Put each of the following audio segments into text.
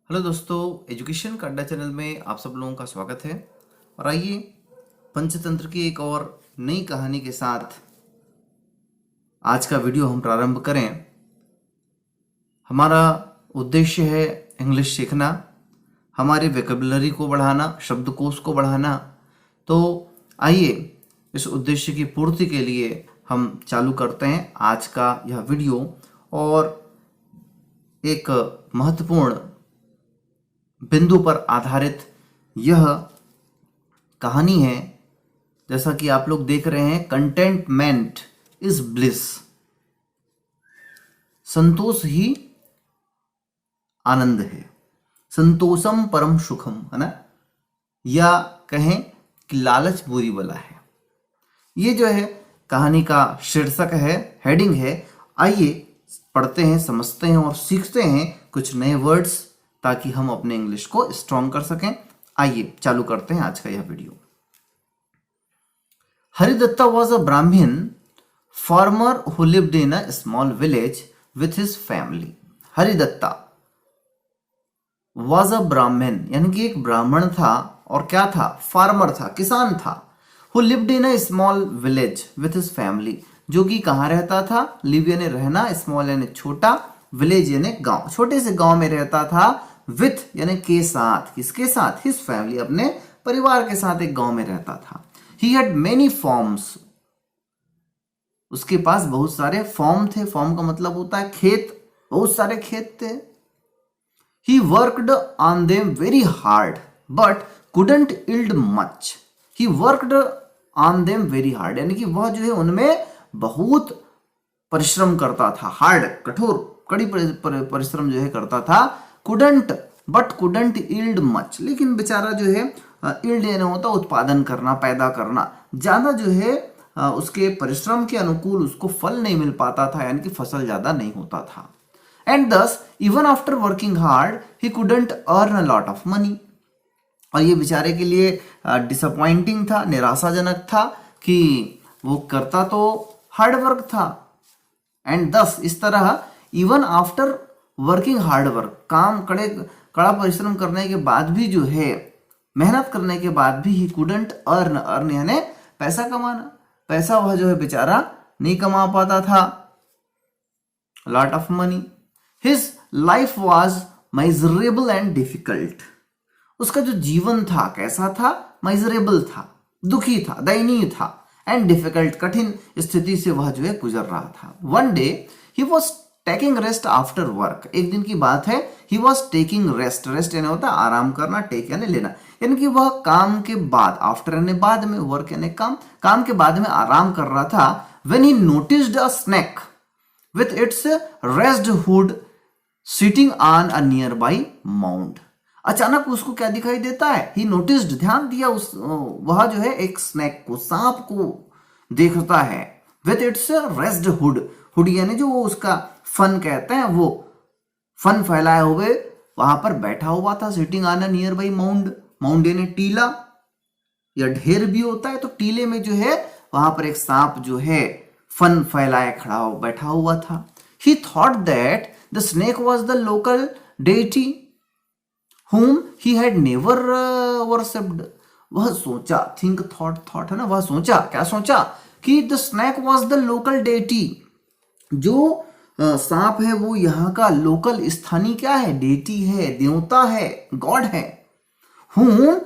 Hello दोस्तों, education का अड्डा चैनल में आप सब लोगों का स्वागत है। और आइए पंचतंत्र की एक और नई कहानी के साथ आज का वीडियो हम प्रारंभ करें। हमारा उद्देश्य है इंग्लिश सीखना, हमारे वोकैबुलरी को बढ़ाना, शब्दकोश को बढ़ाना। तो आइए इस उद्देश्य की पूर्ति के लिए हम चालू करते हैं आज का यह वीडियो। और एक महत्वपूर्ण बिंदु पर आधारित यह कहानी है। जैसा कि आप लोग देख रहे हैं, कंटेंटमेंट इज ब्लिस, संतोष ही आनंद है, संतोषम परम सुखम, है ना। या कहें कि लालच बुरी बला है। ये जो है कहानी का शीर्षक है, हेडिंग है। आइए पढ़ते हैं, समझते हैं और सीखते हैं कुछ नए वर्ड्स, ताकि हम अपने इंग्लिश को स्ट्रॉन्ग कर सकें। आइए चालू करते हैं आज का यह video. हरिदत्ता was a Brahmin farmer who lived in a small village with his family. Haridatta was a Brahmin, यानी कि एक ब्राह्मण था। और क्या था? फार्मर था, किसान था। Who lived in a small village with his family, जो कि कहाँ रहता था? लिव यानी रहना, स्मॉल यानी छोटा, विलेज यानी गांव, छोटे से गांव में रहता था। विथ यानी के साथ, किसके साथ? हिज फैमिली, अपने परिवार के साथ एक गांव में रहता था। ही हैड मेनी फॉर्म्स, उसके पास बहुत सारे फॉर्म थे। फॉर्म का मतलब होता है खेत, बहुत सारे खेत थे। He worked on them very hard but couldn't yield much. He worked on them very hard, यानी कि वह जो है उनमें बहुत परिश्रम करता था। हार्ड, कठोर, कड़ी परिश्रम जो है करता था। Couldn't, but couldn't yield much, लेकिन बेचारा जो है इल्ड यानी होता उत्पादन करना, पैदा करना, ज्यादा जो है उसके परिश्रम के अनुकूल उसको फल नहीं मिल पाता था, यानी कि फसल ज्यादा नहीं होता था। एंड दस even after working hard he couldn't earn a lot of money. और ये बेचारे के लिए डिसअपॉइंटिंग था, निराशाजनक था कि वो करता तो हार्ड वर्क था। एंड दस, इस तरह, even after working hard work, काम कड़ा परिश्रम करने के बाद भी जो है, मेहनत करने के बाद भी, ही कुडंट अर्न, अर्न यानी पैसा कमाना, पैसा वह जो है बेचारा नहीं कमा पाता था, lot of money. His life was miserable and difficult, उसका जो जीवन था कैसा था? माइजरेबल था, दुखी था, दयनीय था। एंड डिफिकल्ट, कठिन स्थिति से वह जो है गुजर रहा था। One day he was taking rest after work, एक दिन की बात है। He was taking rest, rest यानी होता है आराम करना, टेक यानी लेना, यानी कि वह काम के बाद, आफ्टर यानी बाद में, वर्क यानी काम, काम के बाद में आराम कर रहा था। When he noticed a snake with its raised hood sitting on a near by mound. अचानक उसको क्या दिखाई देता है? ही नोटिस्ड, ध्यान दिया, उस वह जो है एक स्नेक को, सांप को देखता है। With its raised hood, hood यानी जो वो उसका फन कहते हैं, वो फन फैलाए हुए वहां पर बैठा हुआ था। Sitting on a near by mound, mound यानी टीला या ढेर भी होता है, तो टीले में जो है वहां पर एक सांप जो है फन फैलाए खड़ा हो बैठा हुआ था। ही thought that the snake was the local deity whom he had never worshipped। वह सोचा, थिंक, थॉट है ना, वह सोचा, क्या सोचा? कि the snake was the local deity, जो सांप है वो यहाँ का लोकल, स्थानीय क्या है? डेटी है, देवता है, गॉड है। whom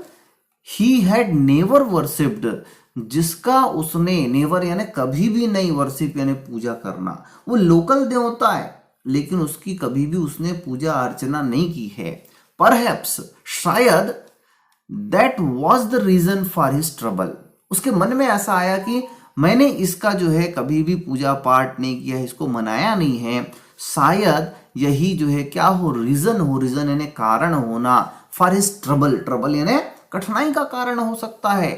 he had never worshipped, जिसका उसने, नेवर यानी कभी भी नहीं, वर्शिप यानी पूजा करना। वो लोकल देवता है, लेकिन उसकी कभी भी उसने पूजा अर्चना नहीं की है। Perhaps, शायद, that was the reason for his trouble, उसके मन में ऐसा आया कि मैंने इसका जो है कभी भी पूजा पाठ नहीं किया है, इसको मनाया नहीं है, शायद यही जो है क्या हो? रीजन हो, रीजन यानी कारण होना, for his trouble, trouble यानी कठिनाई का कारण हो सकता है।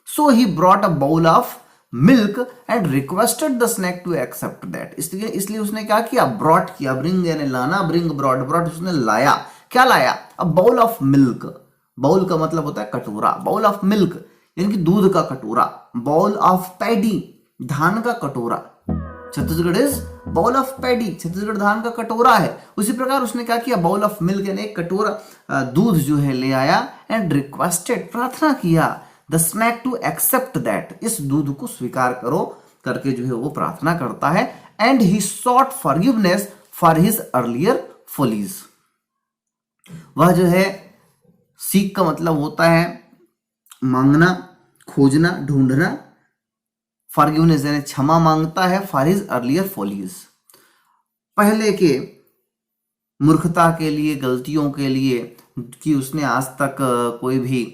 So he brought a bowl of milk and requested the snake to accept that। इसलिए उसने क्या किया? brought किया, bring यानी लाना, bring, brought उसने लाया। क्या लाया? A bowl of milk, bowl का मतलब होता है कटोरा, बाउल ऑफ मिल्क यानी कि दूध का कटोरा। बाउल ऑफ पैडी, धान का कटोरा। Chhattisgarh is bowl of paddy, Chhattisgarh धान का कटोरा है, उसी प्रकार उसने क्या किया, बाउल ऑफ मिल्क यानी एक कटोरा दूध जो है ले आया, एंड रिक्वेस्टेड, प्रार्थना किया, the snake to accept that, इस दूध को स्वीकार करो करके जो है वो प्रार्थना करता है, and he sought forgiveness for his earlier follies. वह जो है सीख का मतलब होता है मांगना, खोजना, ढूंढना, फॉरगिवनेस यानी क्षमा मांगता है, फॉर हिज अर्लियर फॉलीज, पहले के मूर्खता के लिए, गलतियों के लिए कि उसने आज तक कोई भी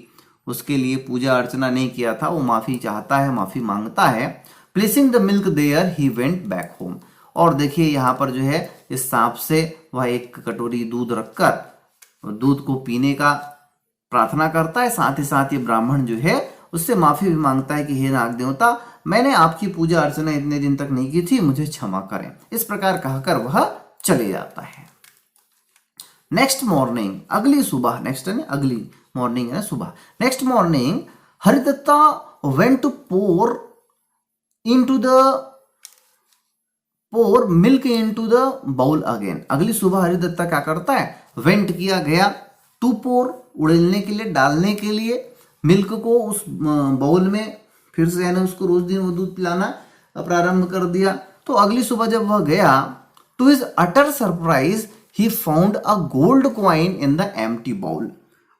उसके लिए पूजा अर्चना नहीं किया था, वो माफी चाहता है, माफी मांगता है। Placing the milk there he went back home, और देखिए यहाँ पर जो है इस सांप से वह एक कटोरी दूध रखकर दूध को पीने का प्रार्थना करता है, साथ ही साथ ये ब्राह्मण जो है उससे माफी भी मांगता है कि हे नाग देवता, मैंने आपकी पूजा अर्चना इतने दिन तक नहीं की थी, मुझे क्षमा करें। इस प्रकार कहकर वह चले जाता है। नेक्स्ट मॉर्निंग, अगली सुबह, नेक्स्ट है अगली मॉर्निंग है ना सुबह। Next morning Haridatta went to pour milk into the bowl again. अगली सुबह हरिदत्ता क्या करता है, वेंट किया, गया, टू पोर उड़ेलने के लिए, डालने के लिए, मिल्क को उस बाउल में फिर से यानी उसको रोज दिन वो दूध पिलाना प्रारंभ कर दिया। तो अगली सुबह जब वह गया, to his utter surprise he found a gold coin in the empty bowl.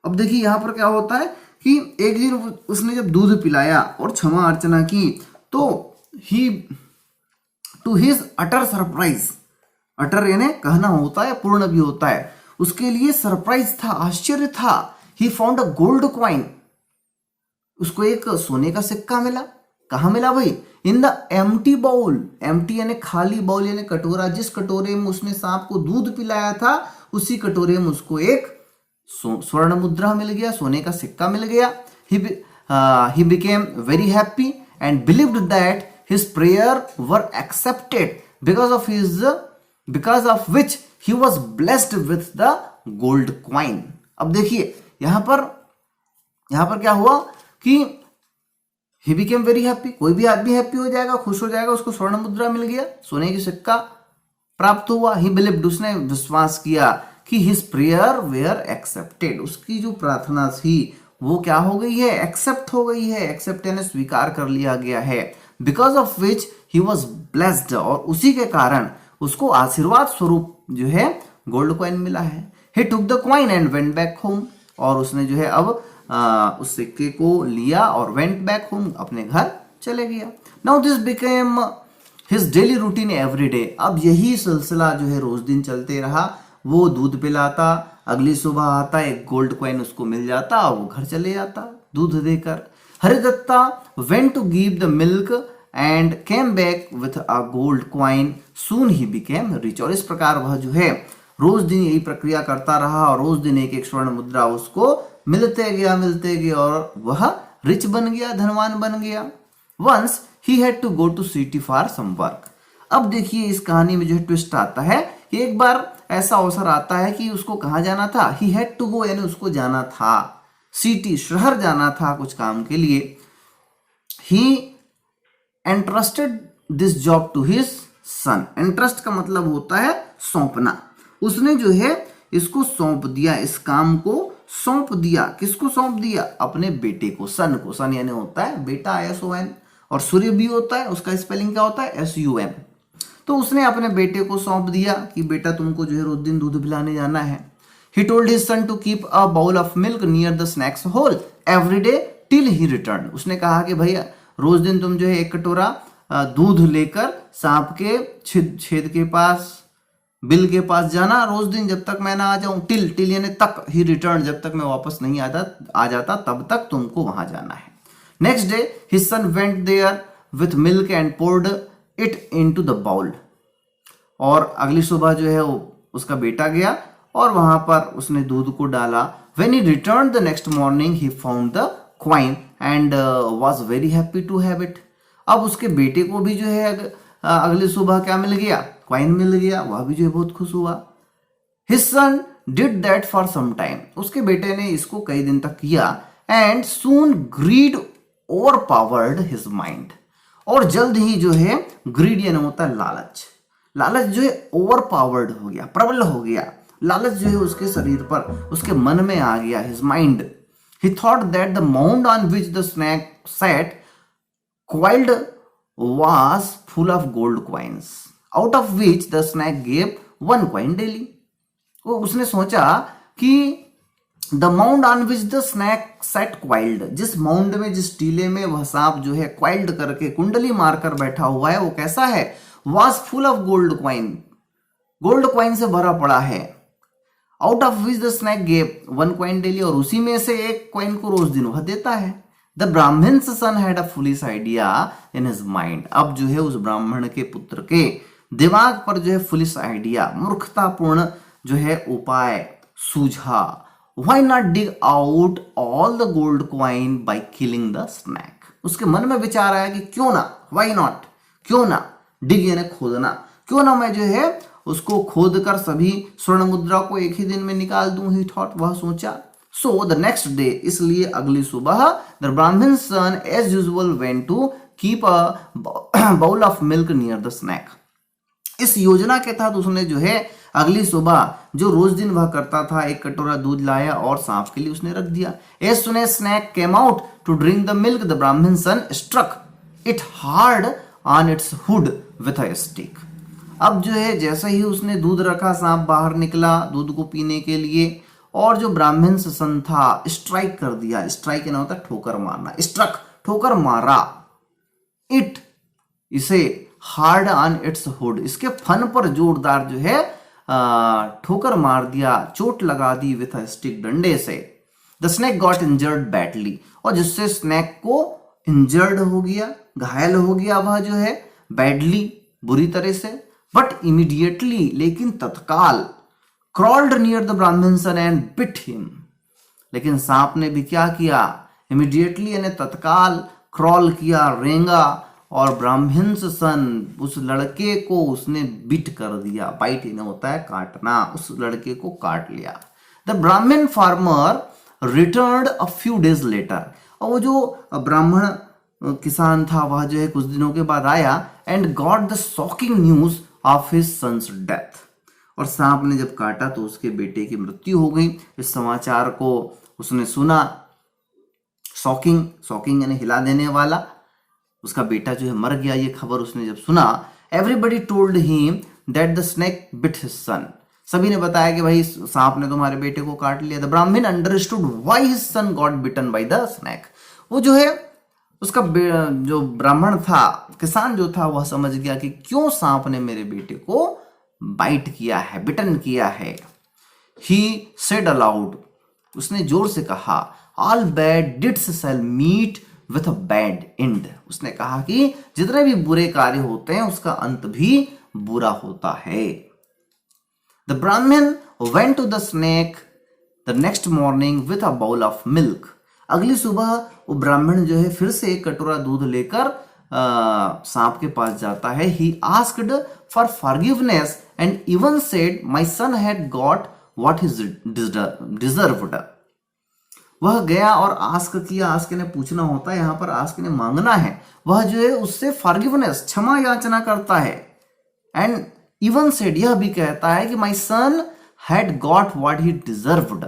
अब देखिए यहाँ पर क्या होता है कि एक दिन उसने जब दूध पिलाया और क्षमा अर्चना की, तो ही टू हिज अटर सरप्राइज, अटर यानी कहना होता है, पूर्ण भी होता है, उसके लिए सरप्राइज था, आश्चर्य था, he found a gold coin, उसको एक सोने का सिक्का मिला। कहाँ मिला भाई, in the empty bowl, empty यानी खाली, बाउल यानी कटोरा, जिस कटोरे में उसने सांप को दूध पिलाया था उसी कटोरे में उसको एक स्वर्ण मुद्रा मिल गया, सोने का सिक्का मिल गया। he became very happy and believed that his prayer were accepted because of which he was blessed with the gold coin। अब देखिए यहाँ पर क्या हुआ कि he became very happy, कोई भी आदमी हैप्पी हो जाएगा, खुश हो जाएगा, उसको स्वर्ण मुद्रा मिल गया, सोने की सिक्का प्राप्त हुआ। he believed, उसने विश्वास किया कि his prayer were accepted, उसकी जो प्रार्थना थी वो क्या हो गई है, एक्सेप्ट हो गई है, एक्सेप्ट यानी स्वीकार कर लिया गया है। Because of which he was blessed, और उसी के कारण उसको आशीर्वाद स्वरूप जो है गोल्ड कॉइन मिला है। He took the coin and went back home, और उसने जो है अब उस सिक्के को लिया और वेंट बैक होम, अपने घर चले गया। Now this became his daily routine every day. अब यही सिलसिला जो है रोज दिन चलते रहा, वो दूध पिलाता, अगली सुबह आता, एक गोल्ड कॉइन उसको मिल जाता और वो घर चले जाता दूध देकर। Haridatta went to give the milk and came back with a gold coin, soon he became rich. और इस प्रकार वह जो है रोज दिन यही प्रक्रिया करता रहा और रोज दिन एक एक स्वर्ण मुद्रा उसको मिलते गया और वह रिच बन गया, धनवान बन गया। Once he had to go to city for some work. अब देखिए इस कहानी में जो ट्विस्ट आता है कि एक बार ऐसा अवसर आता है कि उसको कहाँ जाना था, ही हैड टू गो यानी उसको जाना था, सिटी शहर जाना था कुछ काम के लिए। He entrusted this job to his son. Entrust का मतलब होता है सौंपना। उसने जो है इसको सौंप दिया, इस काम को सौंप दिया। किसको सौंप दिया, अपने बेटे को, सन को। सन यानी होता है बेटा, SON, और सूर्य भी होता है, उसका स्पेलिंग क्या होता है, SUN। तो उसने अपने बेटे को सौंप दिया कि बेटा तुमको जो है रोज दिन दूध पिलाने जाना है। He told his son to keep a bowl of milk near the snak's hole every day till he returned। उसने कहा कि भैया रोज दिन तुम जो है एक कटोरा दूध लेकर सांप के छेद के पास, बिल के पास जाना रोज दिन, जब तक मैं ना आ जाऊं। टिल यानी तक, ही रिटर्न, जब तक मैं वापस नहीं आ जाता तब तक तुमको वहां जाना है। Next day his son went there with milk and poured it into the bowl. और अगली सुबह जो है वो उसका बेटा गया और वहां पर उसने दूध को डाला। When he returned the next morning, he found the coin and was very happy to have it। अब उसके बेटे को भी जो है अगली सुबह क्या मिल गया, कॉइन मिल गया, वह भी जो है बहुत खुश हुआ। His son did that for some time। उसके बेटे ने इसको कई दिन तक किया। And soon greed overpowered his mind। और जल्द ही जो है ग्रीड यानी होता है लालच, लालच जो है ओवर पावर्ड हो गया, प्रबल हो गया। लालच जो है उसके शरीर पर, उसके मन में आ गया, his mind. He thought that the mound on which the snake sat coiled was full of gold coins, out of which the snake gave 1 coin daily. वो उसने सोचा कि the mound on which the snack set coiled, जिस mound में, जिस टीले में वह सांप जो है क्वाइल्ड करके, कुंडली मारकर बैठा हुआ है, वो कैसा है? Was full of gold coin, gold coin से भरा पड़ा है। Out of which the snack gave 1 coin daily, और उसी में से 1 coin को रोज दिन वह देता है। The Brahmin son had a foolish idea in his mind. अब जो है उस ब्राह्मण के पुत्र के दिमाग पर जो है फुलिश आइडिया, मूर्खतापूर्ण जो है उपाय सूझा। Why not dig out all the gold coin by killing the snake? उसके मन में विचार आया कि क्यों ना, why not, क्यों ना, डिग यानी खोदना, क्यों ना मैं जो है उसको खोद कर सभी स्वर्ण मुद्रा को एक ही दिन में निकाल दूं। ही थॉट, वह सोचा। सो द नेक्स्ट डे, इसलिए अगली सुबह, the Brahmin son as usual went to keep a bowl of milk near the snake. इस योजना के तहत उसने जो है अगली सुबह, जो रोज दिन वह करता था, 1 कटोरा दूध लाया और सांप के लिए उसने रख दिया। As soon as snake came out to drink the milk, the Brahmin son struck it hard on its hood with a stick. अब जो है जैसे ही उसने दूध रखा, सांप बाहर निकला दूध को पीने के लिए, और जो ब्राह्मण सन था स्ट्राइक कर दिया। स्ट्राइक ना होता ठोकर मारना, स्ट्रक ठोकर मारा, इट इसे, हार्ड ऑन इट्स हुड इसके फन पर जोरदार जो है ठोकर मार दिया, चोट लगा दी विथ अ स्टिक डंडे से। The snake got injured badly, और जिससे स्नैक को इंजर्ड हो गया, घायल हो गया वह जो है बैडली, बुरी तरह से। बट इमीडिएटली, लेकिन तत्काल, crawled near the Brahmin sun and bit him, लेकिन सांप ने भी क्या किया? इमीडिएटली यानी तत्काल क्रॉल किया, रेंगा, और ब्राह्मण सन, उस लड़के को उसने बिट कर दिया। बाइट इन्हें होता है काटना, उस लड़के को काट लिया। द ब्राह्मण farmer returned a few days later, और वो जो ब्राह्मण किसान था वह जो है कुछ दिनों के बाद आया, and got the shocking news of his son's death, और सांप ने जब काटा तो उसके बेटे की मृत्यु हो गई। इस समाचार को उसने सुना। शॉकिंग, शॉकिंग यानी हिला देने वाला, उसका बेटा जो है मर गया, ये खबर उसने जब सुना, everybody told him that the snake bit his son, सभी ने बताया कि भाई सांप ने तुम्हारे बेटे को काट लिया। The Brahmin understood why his son got bitten by the snake, वो जो है उसका जो ब्राह्मण था, किसान जो था, वह समझ गया कि क्यों सांप ने मेरे बेटे को बाइट किया है, बिटन किया है। ही सेड अलाउड, उसने जोर से कहा, all bad deeds shall meet with a bad end, उसने कहा कि जितने भी बुरे कार्य होते हैं उसका अंत भी बुरा होता है। The Brahmin went to the snake the next morning with a bowl of milk, अगली सुबह वो ब्राह्मण जो है फिर से 1 कटोरा दूध लेकर सांप के पास जाता है। He asked for forgiveness and even said my son had got what he deserved, वह गया और आस्क किया, आस्क ने पूछना होता है, यहां पर आस्क ने मांगना है। वह जो है उससे फॉरगिवनेस, क्षमा याचना करता है, एंड इवन सेड, यह भी कहता है कि my son had got what he deserved,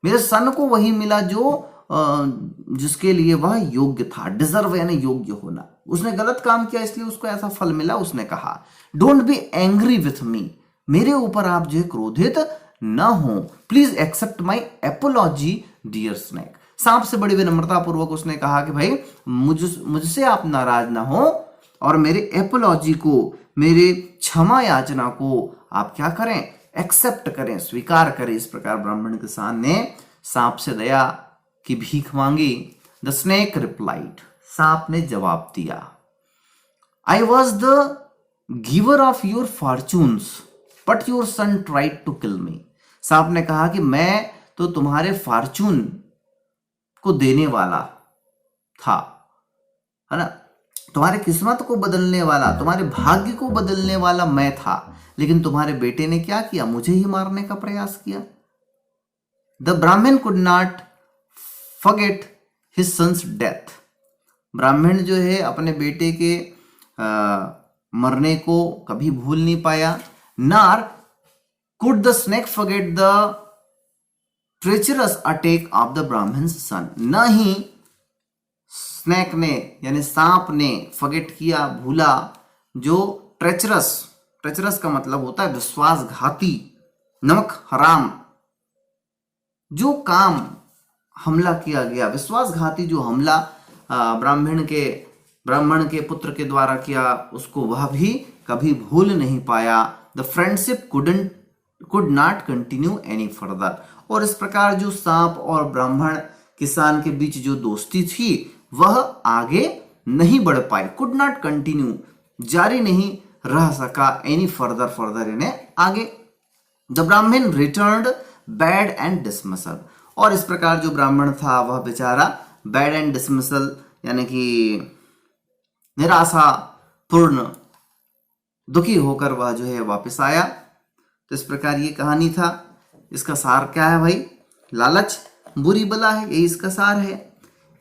मेरे सन को वही मिला जो जिसके लिए वह योग्य था। डिजर्व यानी योग्य होना, उसने गलत काम किया इसलिए उसको ऐसा फल मिला। उसने कहा, don't be angry with me, मेरे ऊपर आप जो है क्रोधित न हो, please accept my apology dear snake, सांप से बड़ी विनम्रता पूर्वक उसने कहा कि भाई मुझसे आप नाराज ना हो, और मेरे एपोलॉजी को, मेरे क्षमा याचना को आप क्या करें, एक्सेप्ट करें, स्वीकार करें। इस प्रकार ब्राह्मण किसान ने सांप से दया की भीख मांगी। द स्नेक रिप्लाइड, सांप ने जवाब दिया, I was the giver of your fortunes but your son tried to kill me, सांप ने कहा कि मैं तो तुम्हारे फॉर्चून को देने वाला था, है ना, तुम्हारे किस्मत को बदलने वाला, तुम्हारे भाग्य को बदलने वाला मैं था, लेकिन तुम्हारे बेटे ने क्या किया, मुझे ही मारने का प्रयास किया। The Brahmin could not forget his son's death, Brahmin जो है अपने बेटे के मरने को कभी भूल नहीं पाया। नार could the snake forget the treacherous attack of the Brahmin सन, न ही स्नेक ने यानी सांप ने फॉरगेट किया, भूला, जो ट्रेचरस, ट्रेचरस का मतलब होता है विश्वासघाती, नमक हराम, जो काम हमला किया गया, विश्वासघाती जो हमला ब्राह्मण के पुत्र के द्वारा किया, उसको वह भी कभी भूल नहीं पाया। The friendship could not continue any further, और इस प्रकार जो सांप और ब्राह्मण किसान के बीच जो दोस्ती थी वह आगे नहीं बढ़ पाई। कुड नॉट कंटिन्यू, जारी नहीं रह सका, एनी फर्दर यानी आगे। द ब्राह्मण रिटर्न्ड बैड एंड डिसमिसल, और इस प्रकार जो ब्राह्मण था वह बेचारा बैड एंड डिसमिसल यानी कि निराशापूर्ण, दुखी होकर वह जो है वापस आया। तो इस प्रकार ये कहानी था। इसका सार क्या है भाई? लालच बुरी बला है, यही इसका सार है।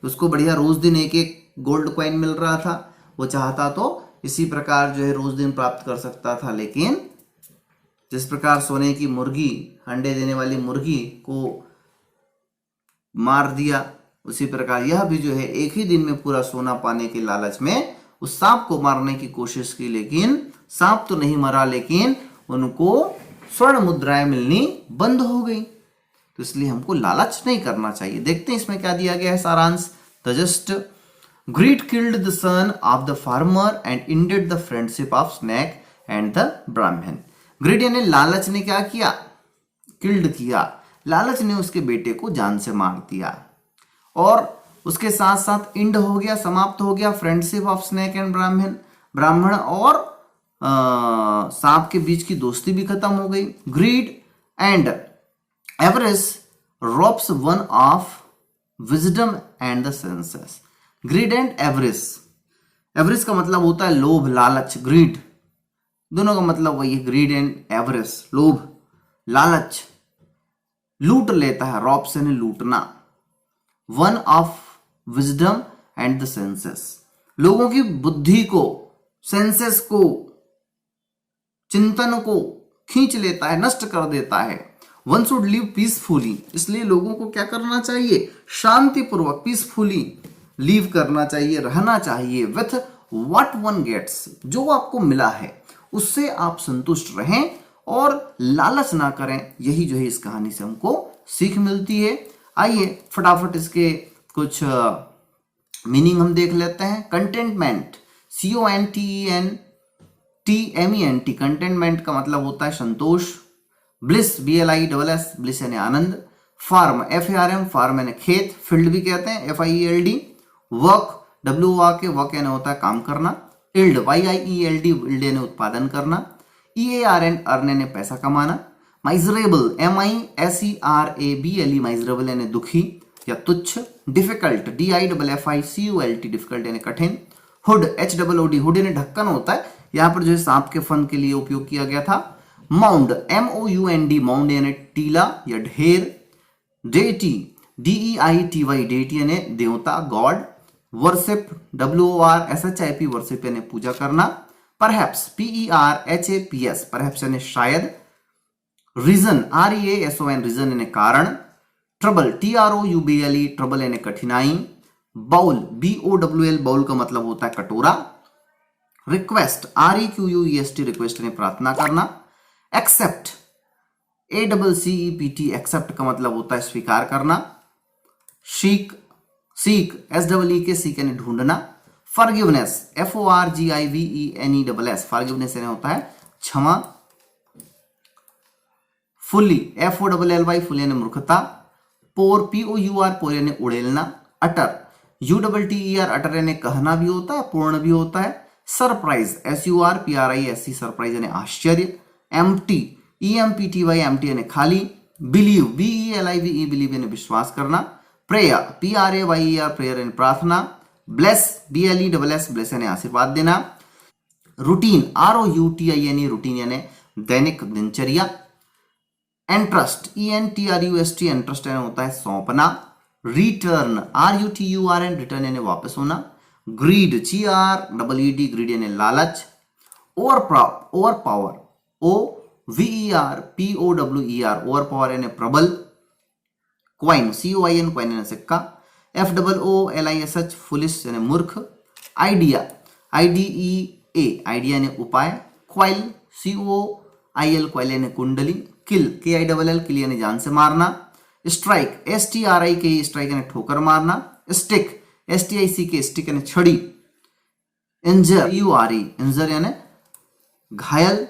उसको बढ़िया रोज दिन एक एक गोल्ड कॉइन मिल रहा था, वो चाहता तो इसी प्रकार जो है रोज दिन प्राप्त कर सकता था, लेकिन जिस प्रकार सोने की मुर्गी, अंडे देने वाली मुर्गी को मार दिया, उसी प्रकार यह भी जो है एक ही दिन में पूरा सोना पाने के लालच में उस सांप को मारने की कोशिश की, लेकिन सांप तो नहीं मरा, लेकिन उनको स्वर्ण मुद्राएं मिलनी बंद हो गई। तो इसलिए हमको लालच नहीं करना चाहिए। देखते हैं इसमें क्या दिया गया है सारांश। The just greed killed the son of the farmer and ended the friendship of snake and the Brahmin. Greed यानी लालच ने क्या किया? किल्ड किया, लालच ने उसके बेटे को जान से मार दिया, और उसके साथ साथ इंड हो गया, समाप्त हो गया फ्रेंडशिप ऑफ स्नेक एंड ब्राह्मण, ब्राह्मण और सांप के बीच की दोस्ती भी खत्म हो गई। Grid and average robes one of wisdom and the senses. Grid and average, average का मतलब होता है लोभ, लालच। ग्रीड दोनों का मतलब वही है, ग्रीड एंड एवरेज, लोभ लालच, लूट लेता है, रॉब्स यानी लूटना। One of wisdom and the senses, लोगों की बुद्धि को, सेंसेस को, चिंतन को खींच लेता है, नष्ट कर देता है। वन शुड लिव पीसफुली, इसलिए लोगों को क्या करना चाहिए? शांतिपूर्वक, पीसफुली लिव करना चाहिए, रहना चाहिए। विथ व्हाट वन गेट्स, जो आपको मिला है उससे आप संतुष्ट रहें और लालच ना करें। यही जो है इस कहानी से हमको सीख मिलती है। आइए फटाफट इसके कुछ मीनिंग हम देख लेते हैं। कंटेनमेंट, CONTENTMENT, कंटेनमेंट का मतलब होता है संतोष। ब्लिस, BLISS, ब्लिस यानी आनंद। फार्म, FARM, फार्म यानी खेत, फील्ड भी कहते हैं, FIELD। वर्क, WORK, वर्क यानी होता है काम करना। इल्ड, YIELD, इल्ड यानी उत्पादन करना। EARN, अर्न यानी पैसा कमाना। माइजरेबल, MISERABLE, माइजरेबल यानी दुखी या तुच्छ। डिफिकल्ट, DIFFICULT, डिफिकल्ट यानी कठिन। हुड, HOOD, हुड यानी ढक्कन होता है, यहां पर जो है सांप के फन के लिए उपयोग किया गया था। माउंड, MOUND, माउंड यानी टीला या ढेर। डेटी, DEITY, डेटी यानी देवता, गॉड। वर्शिप, WORSHIP, वर्शिप यानी पूजा करना। परहैप्स, PERHAPS, परहैप्स यानी शायद। रीजन, REASON, रीजन यानी कारण। ट्रबल, TROUBLE, ट्रबल यानी कठिनाई। बाउल, BOWL, बाउल का मतलब होता है कटोरा। रिक्वेस्ट, REQUEST, रिक्वेस्ट यानी प्रार्थना करना। एक्सेप्ट, ACCEPT, एक्सेप्ट का मतलब होता है स्वीकार करना। सीक, SEEK, सीक यानी ढूंढना। फॉरगिवनेस, FORGIVENESS, फॉरगिवनेस यानी होता है क्षमा। फुल्ली, FOLLY, फुल यानी मूर्खता। पोर, POUR, पोर यानी उड़ेलना। अटर, UTTER, अटर यानी कहना भी होता है, पूर्ण भी होता है। सरप्राइज, SURPRISE, सरप्राइज यानी आश्चर्य। एम्प्टी, EMPTY, एम्प्टी यानी खाली। बिलीव, BELIVE, बिलीव यानी विश्वास करना। प्रेयर, PRAYER, प्रेयर यानी प्रार्थना। ब्लेस, BLESS, ब्लेस यानी आशीर्वाद देना। रूटीन, ROUTI यानी रूटीन यानी दैनिक दिनचर्या। एंट्रस्ट, ENTRUST, एंट्रस्ट यानी होता है सौंपना। रिटर्न, RUTURN, रिटर्न यानी वापस होना। ग्रीड, GREED, ग्रीड यानी लालच। Over power, OVERPOWER, over power यानी प्रबल, क्वाइन COIN, क्वाइन यानी सिक्का, FOOLISH, फुलिश यानी मूर्ख, आइडिया IDEA, आइडिया यानी उपाय, क्वाइल COIL, क्वाइल यानी कुंडली, किल KILL, किल यानी जान से मारना, स्ट्राइक STRIK, स्ट्राइक यानी ठोकर मारना, स्टिक STICK, स्टिक यानी छड़ी, इंजर URE, इंजर यानी घायल,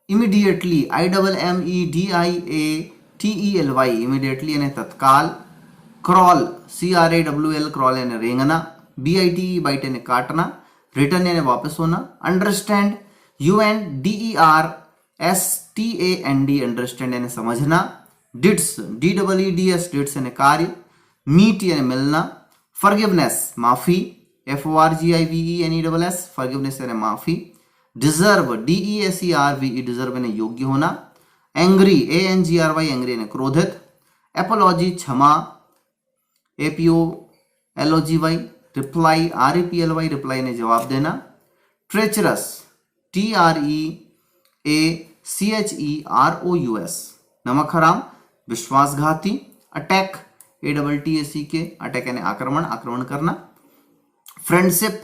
इमीडिएटली IMMEDIATELY, इमीडिएटली यानी तत्काल, क्रॉल CRAWL, क्रॉल यानी रेंगना, BITE, बाइट यानी काटना, रिटर्न यानी वापस होना, अंडरस्टैंड UNDERSTAND, अंडरस्टैंड यानी समझना, डिड्स DEEDS, डिड्स यानी कार्य, मीट यानी मिलना, फॉरगिवनेस माफी, FORGIVENESS, फॉरगिवनेस यानी माफी, डिजर्व DESERVE, डिजर्व यानी योग्य होना, एंग्री ANGRY, एंग्री यानी क्रोधित, एपोलॉजी क्षमा, APOLOGY, रिप्लाई REPLY, रिप्लाई यानी जवाब देना, ट्रेचरस TREACHEROUS, नमक हराम, विश्वासघाती, अटैक ATTACK, अटैक यानी आक्रमण, आक्रमण करना, फ्रेंडशिप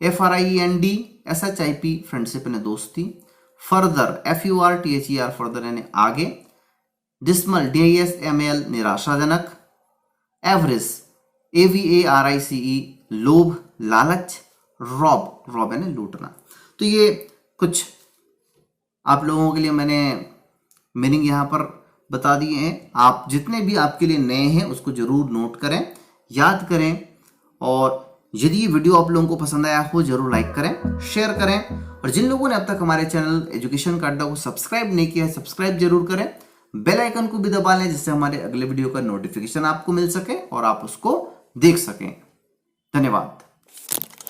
FRIENDSHIP, फ्रेंडशिप यानी दोस्ती, फर्दर FURTHER, फर्दर यानी आगे, डिसमल DISMAL, निराशाजनक, एवरेज AVARICE, लोभ लालच, रॉब यानी लूटना। तो ये कुछ आप लोगों के लिए मैंने मीनिंग यहाँ पर बता दिए हैं। आप जितने भी आपके लिए नए हैं उसको जरूर नोट करें, याद करें, और यदि ये वीडियो आप लोगों को पसंद आया हो जरूर लाइक करें, शेयर करें, और जिन लोगों ने अब तक हमारे चैनल एजुकेशन का अड्डा को सब्सक्राइब नहीं किया है सब्सक्राइब जरूर करें, बेल आइकन को भी दबा लें जिससे हमारे अगले वीडियो का नोटिफिकेशन आपको मिल सके और आप उसको देख सकें। धन्यवाद।